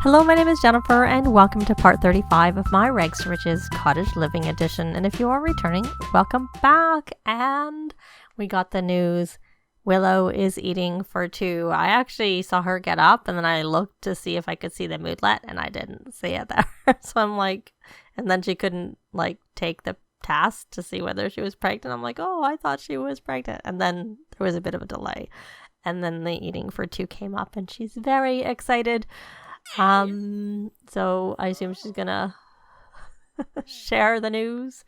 Hello, my name is Jennifer, and welcome to part 35 of my Rags to Riches Cottage Living Edition. And if you are returning, welcome back. And we got the news. Willow is eating for two. I actually saw her get up, and then I looked to see if I could see the moodlet, and I didn't see it there. So I'm like, and then she couldn't take the task to see whether she was pregnant. I'm like, oh, I thought she was pregnant. And then there was a bit of a delay. And then the eating for two came up, and she's very excited. So I assume she's gonna share the news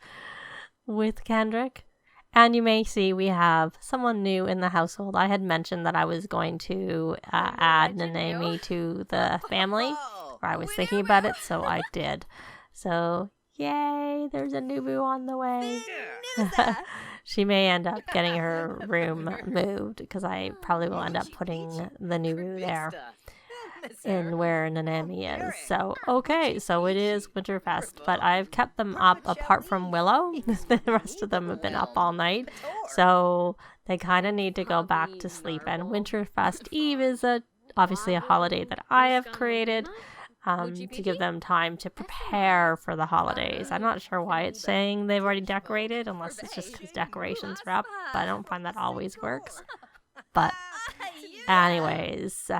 with Kendrick. And you may see we have someone new in the household. I had mentioned that I was going to add Nanami to the family, or I was thinking about it, so I did. So yay, there's a new boo on the way. She may end up getting her room moved, because I probably will end up putting the new boo there in where Nanami is. So okay, so it is Winterfest, but I've kept them up apart from Willow. The rest of them have been up all night, so they kind of need to go back to sleep. And Winterfest Eve is obviously a holiday that I have created to give them time to prepare for the holidays. I'm not sure why it's saying they've already decorated, unless it's just because decorations are up, but I don't find that always works. But anyways,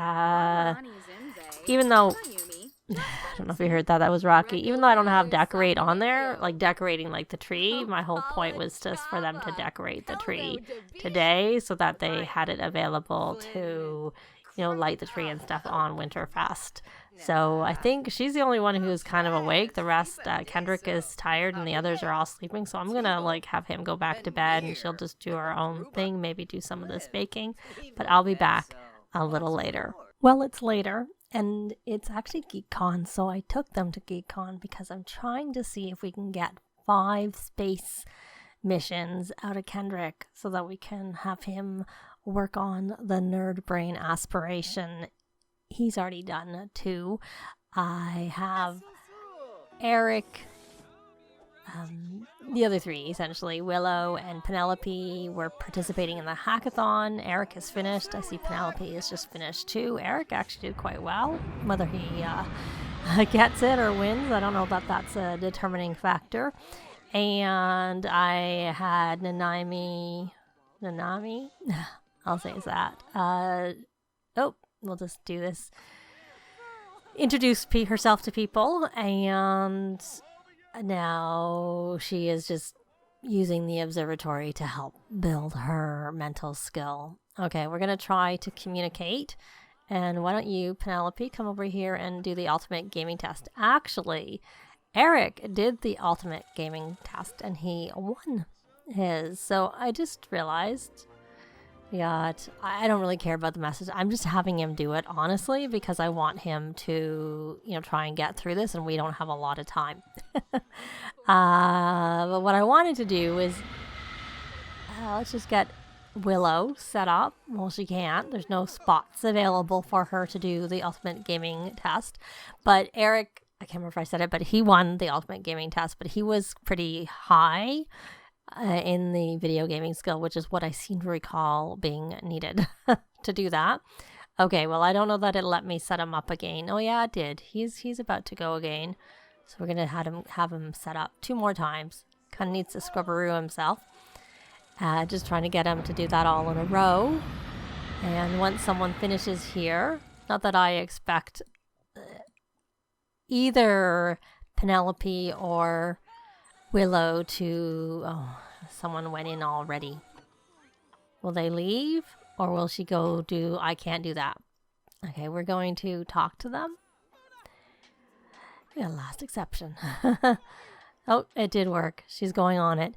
even though, I don't know if you heard that, that was Rocky. Even though I don't have decorate on there, decorating the tree, my whole point was just for them to decorate the tree today so that they had it available to, light the tree and stuff on Winterfest. So I think she's the only one who's kind of awake. The rest, Kendrick is tired and the others are all sleeping. So I'm going to have him go back to bed and she'll just do her own thing, maybe do some of this baking. But I'll be back a little later. Well, it's later and it's actually GeekCon. So I took them to GeekCon because I'm trying to see if we can get 5 space missions out of Kendrick so that we can have him work on the nerd brain aspiration. He's already done 2. I have Eric, the other 3 essentially, Willow and Penelope were participating in the hackathon. Eric is finished. I see Penelope is just finished too. Eric actually did quite well. Whether he gets it or wins, I don't know that that's a determining factor. And I had Nanami, I'll say it's that. We'll just do this. Introduce herself to people, and now she is just using the observatory to help build her mental skill. Okay, we're going to try to communicate. And why don't you, Penelope, come over here and do the ultimate gaming test. Actually, Eric did the ultimate gaming test, and he won his. So I just realized... I don't really care about the message. I'm just having him do it, honestly, because I want him to, try and get through this, and we don't have a lot of time. But what I wanted to do is, let's just get Willow set up. Well, she can't. There's no spots available for her to do the ultimate gaming test. But Eric, I can't remember if I said it, but he won the ultimate gaming test, but he was pretty high in the video gaming skill, which is what I seem to recall being needed to do that. Okay, well, I don't know that it'll let me set him up again. Oh yeah, it did. He's about to go again. So we're gonna have him set up 2 more times. Kind of needs to scrubberoo himself. Just trying to get him to do that all in a row. And once someone finishes here, not that I expect either Penelope or Willow to... Oh, someone went in already. Will they leave? Or will she go do... I can't do that. Okay, we're going to talk to them. We got a last exception. Oh, it did work. She's going on it.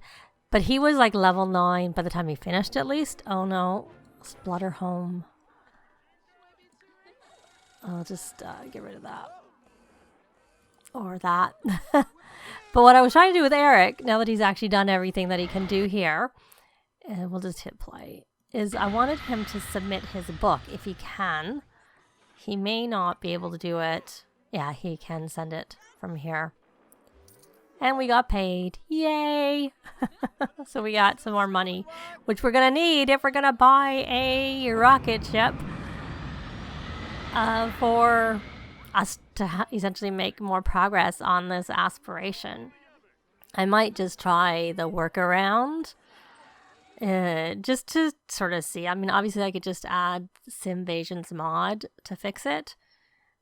But he was level 9 by the time he finished, at least. Oh no. Splutter home. I'll just get rid of that. Or that. But what I was trying to do with Eric, now that he's actually done everything that he can do here, and we'll just hit play, is I wanted him to submit his book if he can. He may not be able to do it. Yeah, he can send it from here. And we got paid. Yay! So we got some more money, which we're going to need if we're going to buy a rocket ship for us to essentially make more progress on this aspiration. I might just try the workaround just to sort of see. I mean, obviously I could just add Simvasion's mod to fix it.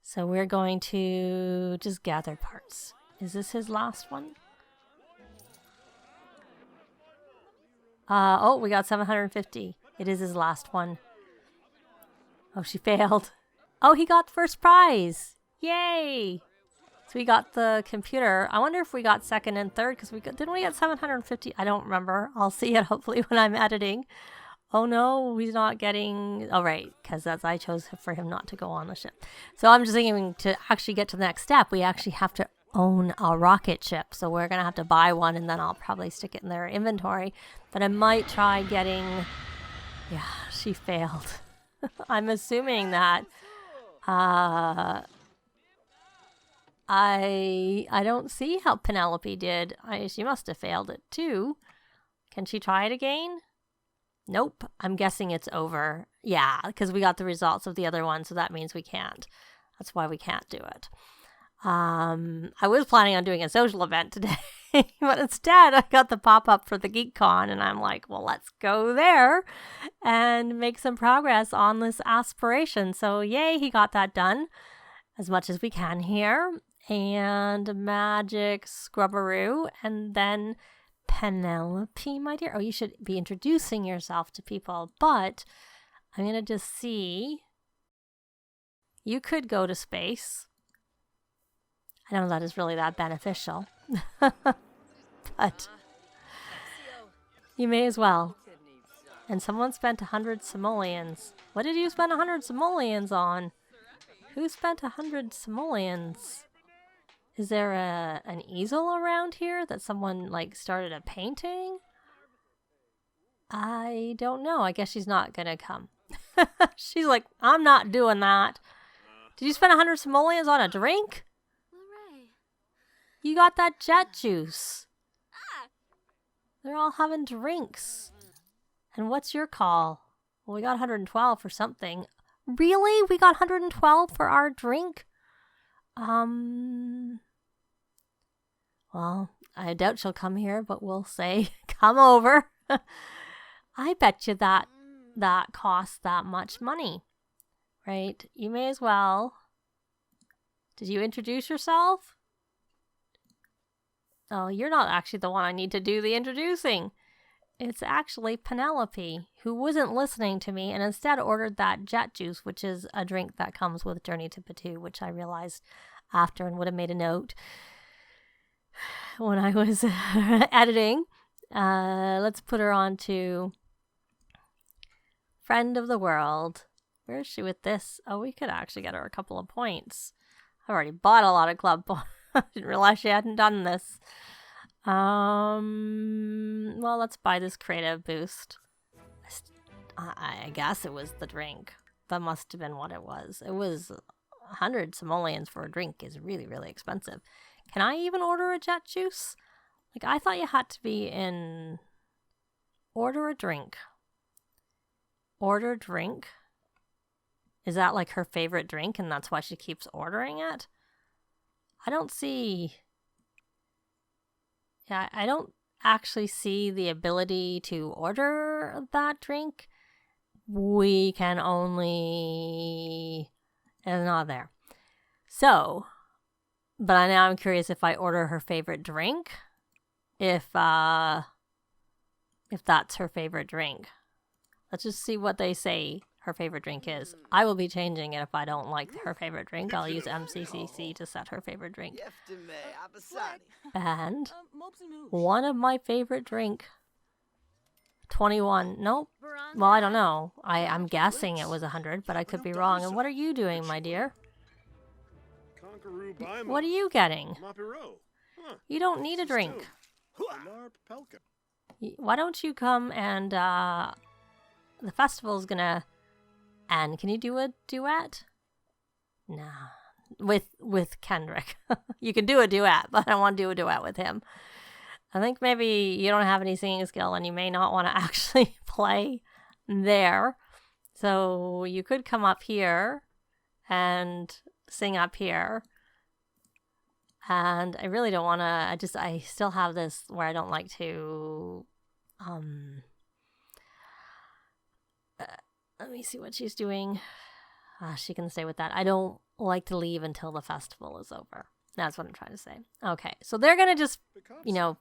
So we're going to just gather parts. Is this his last one? Oh, we got 750. It is his last one. Oh, she failed. Oh, he got first prize. Yay! So we got the computer. I wonder if we got second and third, because didn't we get 750? I don't remember. I'll see it hopefully when I'm editing. Oh no, he's not getting... Oh right, because I chose for him not to go on the ship. So I'm just thinking to actually get to the next step, we actually have to own a rocket ship. So we're going to have to buy one, and then I'll probably stick it in their inventory. But I might try getting... Yeah, she failed. I'm assuming that... I don't see how Penelope did. She must have failed it too. Can she try it again? Nope. I'm guessing it's over. Yeah, because we got the results of the other one, so that means we can't. That's why we can't do it. I was planning on doing a social event today, but instead I got the pop-up for the GeekCon, and I'm like, well, let's go there and make some progress on this aspiration. So yay, he got that done as much as we can here. And Magic Scrubberoo, and then Penelope, my dear. Oh, you should be introducing yourself to people, but I'm going to just see. You could go to space. I don't know that is really that beneficial, but you may as well. And someone spent 100 simoleons. What did you spend 100 simoleons on? Who spent 100 simoleons? Is there an easel around here that someone like started a painting? I don't know. I guess she's not gonna come. She's like, I'm not doing that. Did you spend 100 simoleons on a drink? You got that jet juice. They're all having drinks. And what's your call? Well, we got 112 for something. Really? We got 112 for our drink? Well, I doubt she'll come here, but we'll say, come over. I bet you that costs that much money, right? You may as well. Did you introduce yourself? Oh, you're not actually the one I need to do the introducing. It's actually Penelope, who wasn't listening to me and instead ordered that jet juice, which is a drink that comes with Journey to Batuu, which I realized after and would have made a note when I was editing. Let's put her on to Friend of the World. Where is she with this? Oh, we could actually get her a couple of points. I've already bought a lot of club points. I didn't realize she hadn't done this. Well, let's buy this creative boost. I guess it was the drink. That must have been what it was. It was 100 simoleons for a drink is really, really expensive. Can I even order a jet juice? Like, I thought you had to be in... Order a drink. Order drink? Is that like her favorite drink and that's why she keeps ordering it? I don't see... Yeah, I don't actually see the ability to order that drink. We can only... It's not there. So, but now I'm curious if I order her favorite drink, if that's her favorite drink. Let's just see what they say her favorite drink is. I will be changing it if I don't like her favorite drink. I'll use MCCC to set her favorite drink. And one of my favorite drink, 21. Nope. Well, I don't know. I'm guessing it was 100, but I could be wrong. And what are you doing, my dear? What are you getting? You don't need a drink. Why don't you come and the festival's gonna end. Can you do a duet? Nah. With Kendrick. You can do a duet, but I don't want to do a duet with him. I think maybe you don't have any singing skill and you may not want to actually play there. So you could come up here and sing up here. And I really don't want to, I still have this where I don't like to, let me see what she's doing. She can stay with that. I don't like to leave until the festival is over. That's what I'm trying to say. Okay, so they're going to just,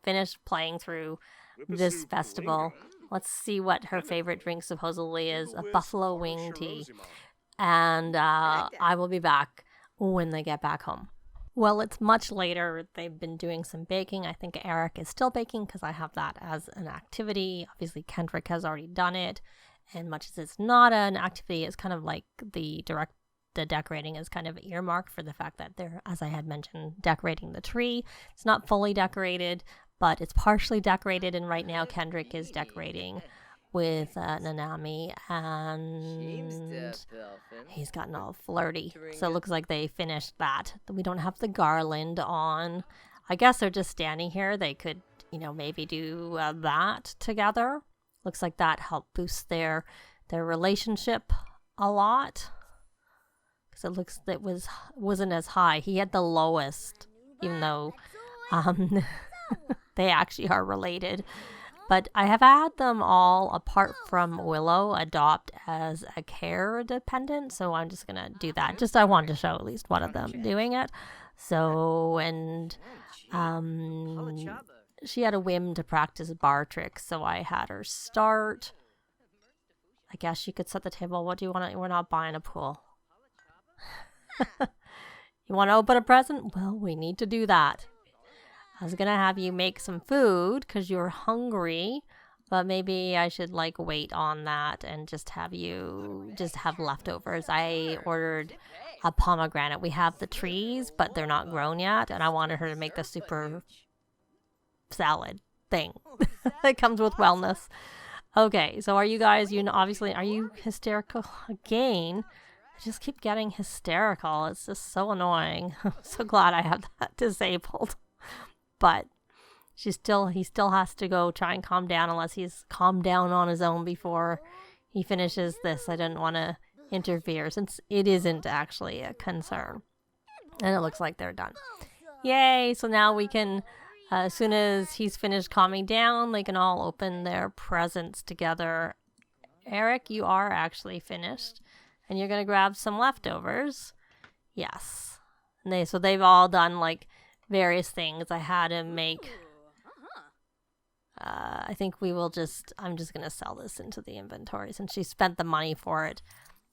finish playing through this festival. Let's see what her favorite drink supposedly is. A buffalo wing tea. And I will be back when they get back home. Well, it's much later. They've been doing some baking. I think Eric is still baking because I have that as an activity. Obviously, Kendrick has already done it. And much as it's not an activity, it's kind of like the decorating is kind of earmarked for the fact that they're, as I had mentioned, decorating the tree. It's not fully decorated, but it's partially decorated. And right now, Kendrick is decorating with Nanami, and he's gotten all flirty. So it looks like they finished that. We don't have the garland on. I guess they're just standing here. They could, maybe do that together. Looks like that helped boost their relationship a lot. Because it looks that wasn't as high. He had the lowest, even though they actually are related. But I have had them all, apart from Willow, adopt as a care dependent. So I'm just going to do that. Just I wanted to show at least one of them doing it. So, and she had a whim to practice bar tricks. So I had her start. I guess she could set the table. What do you want? We're not buying a pool. You want to open a present? Well, we need to do that. I was going to have you make some food because you're hungry, but maybe I should wait on that and just have you have leftovers. I ordered a pomegranate. We have the trees, but they're not grown yet, and I wanted her to make the super salad thing that comes with wellness. Okay, so are you guys, obviously, are you hysterical again? I just keep getting hysterical. It's just so annoying. I'm so glad I have that disabled. But he still has to go try and calm down unless he's calmed down on his own before he finishes this. I didn't want to interfere since it isn't actually a concern. And it looks like they're done. Yay! So now we can, as soon as he's finished calming down, they can all open their presents together. Eric, you are actually finished. And you're going to grab some leftovers. Yes. And they've all done various things. I had him make, I think I'm just going to sell this into the inventory since she spent the money for it.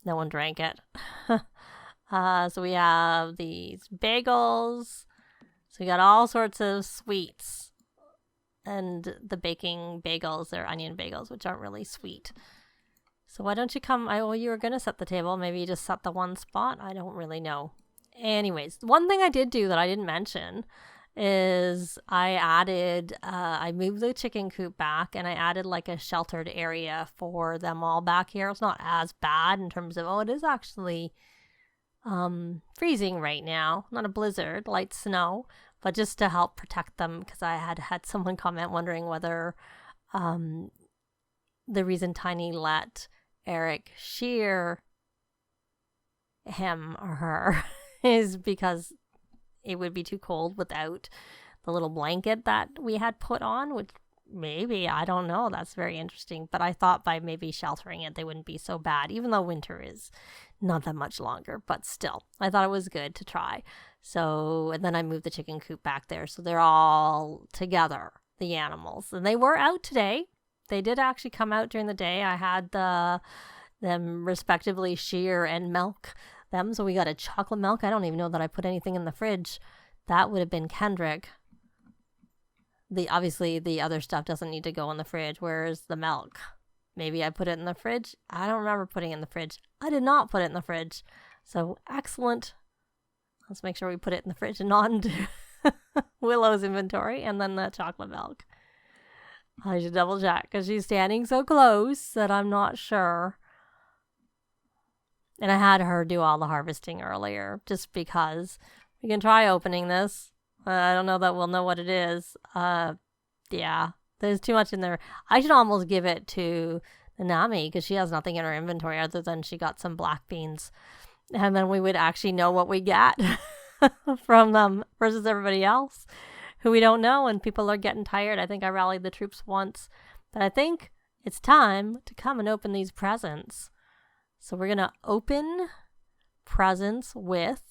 No one drank it. So we have these bagels. So we got all sorts of sweets. And the baking bagels, they're onion bagels, which aren't really sweet. So why don't you come? You were going to set the table. Maybe you just set the one spot. I don't really know. Anyways, one thing I did do that I didn't mention is I moved the chicken coop back and I added a sheltered area for them all back here. It's not as bad in terms of, it is actually freezing right now. Not a blizzard, light snow, but just to help protect them because I had someone comment wondering whether the reason Tiny let Eric shear him or her is because it would be too cold without the little blanket that we had put on, which maybe, I don't know, that's very interesting. But I thought by maybe sheltering it, they wouldn't be so bad, even though winter is not that much longer. But still, I thought it was good to try. So, and then I moved the chicken coop back there. So they're all together, the animals. And they were out today. They did actually come out during the day. I had them respectively shear and milk them. So we got a chocolate milk. I don't even know that I put anything in the fridge. That would have been Kendrick. Obviously the other stuff doesn't need to go in the fridge. Where's the milk? Maybe I put it in the fridge. I don't remember putting it in the fridge. I did not put it in the fridge. So excellent. Let's make sure we put it in the fridge and not into Willow's inventory. And then the chocolate milk. I should double check because she's standing so close that I'm not sure. And I had her do all the harvesting earlier just because. We can try opening this. I don't know that we'll know what it is. Yeah, there's too much in there. I should almost give it to Nanami because she has nothing in her inventory other than she got some black beans. And then we would actually know what we get. from them versus everybody else who we don't know, and people are getting tired. I think I rallied the troops once, but I think it's time to come and open these presents. So we're going to open presents with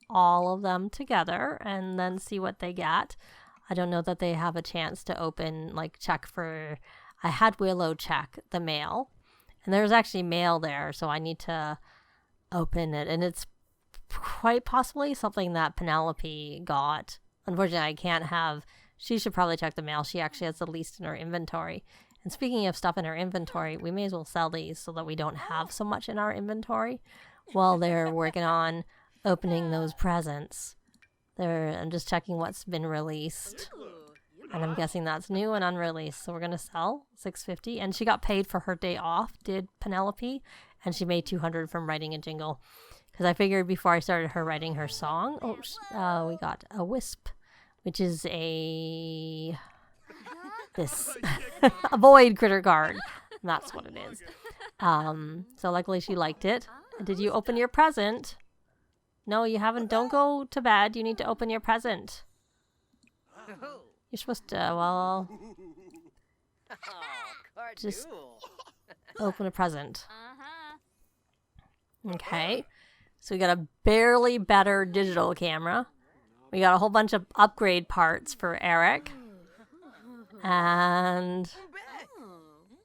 all of them together and then see what they get. I don't know that they have a chance to open, like check for, I had Willow check the mail, and there's actually mail there, so I need to open it, and it's quite possibly something that Penelope got. Unfortunately, I can't have, she should probably check the mail. She actually has the least in her inventory. And speaking of stuff in her inventory, we may as well sell these so that we don't have so much in our inventory while they're working on opening those presents. I'm just checking what's been released. And I'm guessing that's new and unreleased. So we're going to sell $6.50. And she got paid for her day off, did Penelope. And she made $200 from writing a jingle. Because I figured before I started her writing her song, we got a wisp, which is a void critter card. That's what it is. So luckily she liked it. Did you open your present? No, you haven't. Don't go to bed. You need to open your present. You're supposed to, just open a present. Okay. So we got a barely better digital camera. We got a whole bunch of upgrade parts for Eric. And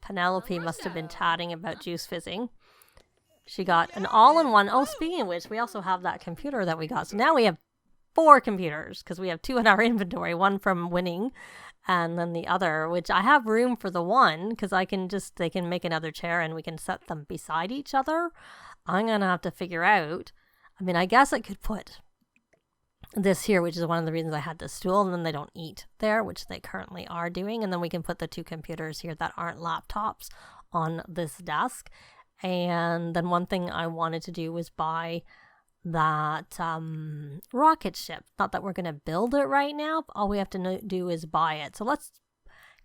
Penelope must have been chatting about juice fizzing. She got an all-in-one. Oh, speaking of which, we also have that computer that we got. So now we have 4 computers because we have 2 in our inventory. One from winning and then the other, which I have room for the one because they can make another chair and we can set them beside each other. I'm going to have to figure out. I mean, I guess I could put this here, which is one of the reasons I had this stool, and then they don't eat there, which they currently are doing. And then we can put the 2 computers here that aren't laptops on this desk. And then one thing I wanted to do was buy that rocket ship. Not that we're going to build it right now. All we have to do is buy it. So let's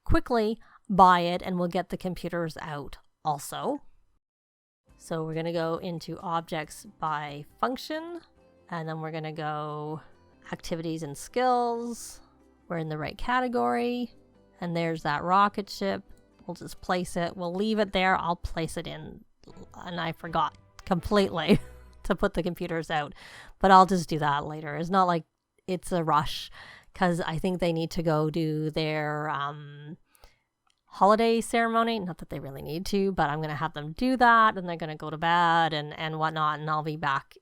quickly buy it, and we'll get the computers out also. So we're going to go into objects by function, and then we're going to go activities and skills. We're in the right category, and there's that rocket ship. We'll just place it. We'll leave it there. I'll place it in, and I forgot completely to put the computers out, but I'll just do that later. It's not like it's a rush because I think they need to go do their holiday ceremony. Not that they really need to, but I'm going to have them do that, and they're going to go to bed and whatnot, and I'll be back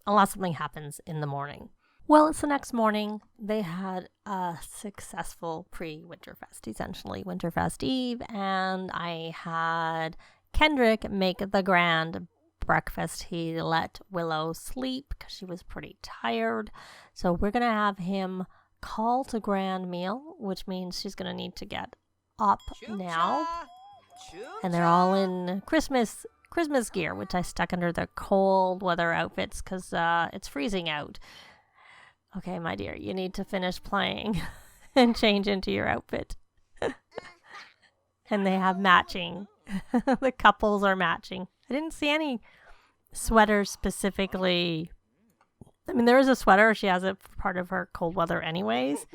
unless something happens in the morning. Well, it's the next morning. They had a successful pre-Winterfest, essentially Winterfest Eve, and I had Kendrick make the grand breakfast. He let Willow sleep because she was pretty tired. So we're going to have him call to grand meal, which means she's going to need to get up now. And they're all in Christmas gear, which I stuck under the cold weather outfits because it's freezing out. Okay, my dear, you need to finish playing and change into your outfit. And they have matching. The couples are matching. I didn't see any sweaters specifically. I mean, there is a sweater. She has it for part of her cold weather anyways.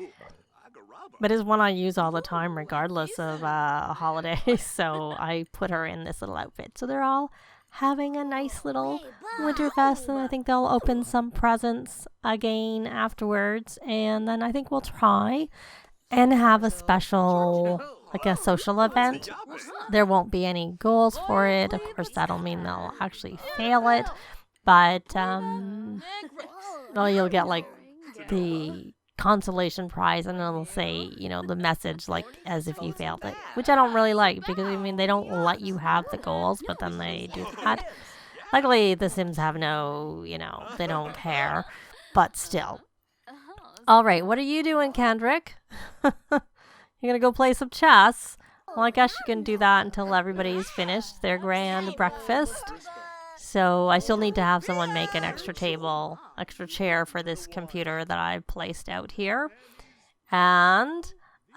But it's one I use all the time regardless of a holiday. So I put her in this little outfit. So they're all having a nice little Winterfest, and I think they'll open some presents again afterwards, and then I think we'll try and have a special, like a social event. There won't be any goals for it. Of course, that'll mean they'll actually fail it, but well, you'll get like the consolation prize, and it'll say, you know, the message like as if you failed it, which I don't really like because I mean they don't let you have the goals, but then they do that. Luckily the Sims have no, you know, they don't care, but still. All right, what are you doing, Kendrick? You're gonna go play some chess? Well, I guess you can do that until everybody's finished their grand breakfast. So I still need to have someone make an extra chair for this computer that I placed out here. And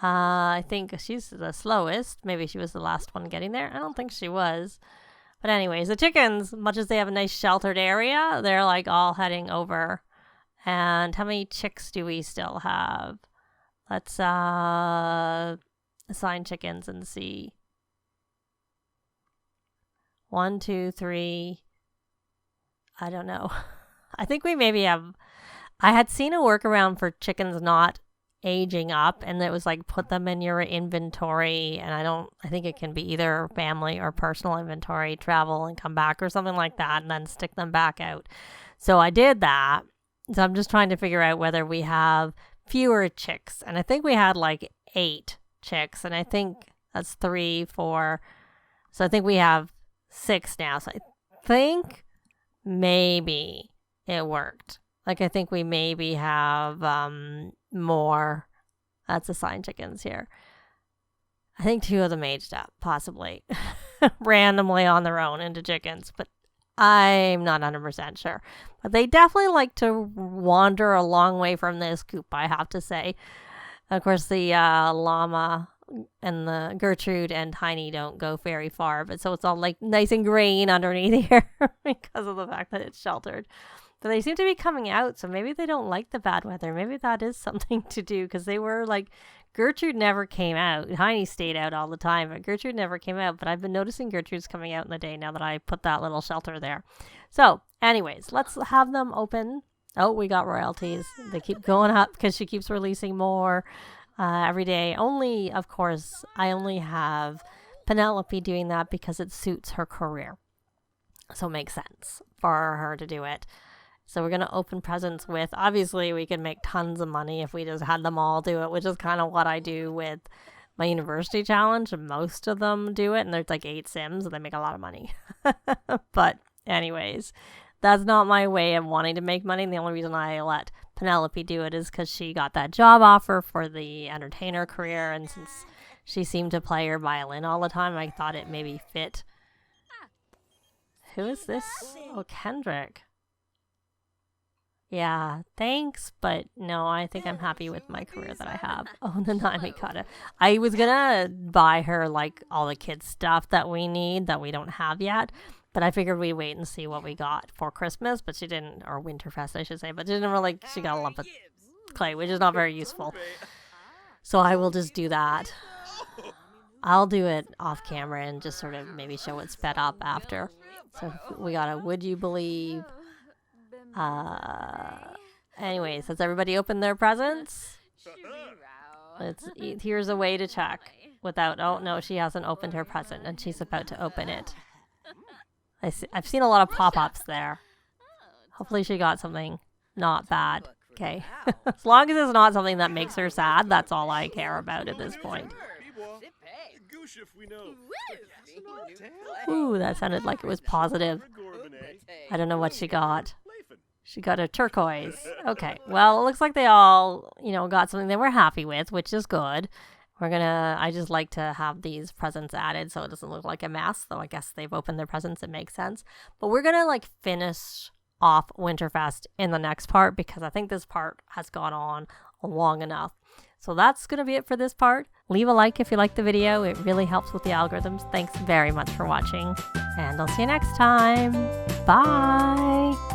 I think she's the slowest. Maybe she was the last one getting there. I don't think she was. But anyways, the chickens, much as they have a nice sheltered area, they're like all heading over And how many chicks do we still have? Let's assign chickens and see. 1, 2, 3. I don't know. I think we maybe have... I had seen a workaround for chickens not aging up, and it was like put them in your inventory, and I think it can be either family or personal inventory, travel and come back or something like that, and then stick them back out. So I did that. So I'm just trying to figure out whether we have fewer chicks, and I think we had like 8 chicks, and I think that's 3, 4. So I think we have 6 now. So I think maybe it worked. Like, I think we maybe have more. That's assigned chickens here. I think 2 of them aged up, possibly. Randomly on their own into chickens. But I'm not 100% sure. But they definitely like to wander a long way from this coop, I have to say. Of course, the llama and the Gertrude and Tiny don't go very far. But so it's all like nice and green underneath here because of the fact that it's sheltered. But they seem to be coming out, so maybe they don't like the bad weather. Maybe that is something to do, because they were like, Gertrude never came out. Tiny stayed out all the time, but Gertrude never came out. But I've been noticing Gertrude's coming out in the day now that I put that little shelter there. So, anyways, let's have them open. Oh, we got royalties. They keep going up because she keeps releasing more every day. Only, of course, I only have Penelope doing that because it suits her career. So it makes sense for her to do it. So we're going to open presents with, obviously we could make tons of money if we just had them all do it, which is kind of what I do with my university challenge. Most of them do it, and there's like 8 Sims, and they make a lot of money. But anyways, that's not my way of wanting to make money. And the only reason I let Penelope do it is because she got that job offer for the entertainer career, and since she seemed to play her violin all the time, I thought it maybe fit. Who is this? Oh, Kendrick. Yeah, thanks, but no, I think I'm happy with my career that I have. Oh, the Naimikata. I was gonna buy her, like, all the kids' stuff that we need that we don't have yet, but I figured we'd wait and see what we got for Christmas, but she didn't, or Winterfest, I should say, but she didn't really, she got a lump of clay, which is not very useful. So I will just do that. I'll do it off camera and just sort of maybe show it sped up after. So we got a Would You Believe... anyways, has everybody opened their presents? Here's a way to check without, oh no, she hasn't opened her present and she's about to open it. I've seen a lot of pop-ups there. Hopefully she got something not bad. Okay. As long as it's not something that makes her sad, that's all I care about at this point. Ooh, that sounded like it was positive. I don't know what she got. She got a turquoise. Okay. Well, it looks like they all, got something they were happy with, which is good. I just like to have these presents added so it doesn't look like a mess. Though I guess they've opened their presents. It makes sense. But we're going to finish off Winterfest in the next part because I think this part has gone on long enough. So that's going to be it for this part. Leave a like if you like the video. It really helps with the algorithms. Thanks very much for watching. And I'll see you next time. Bye.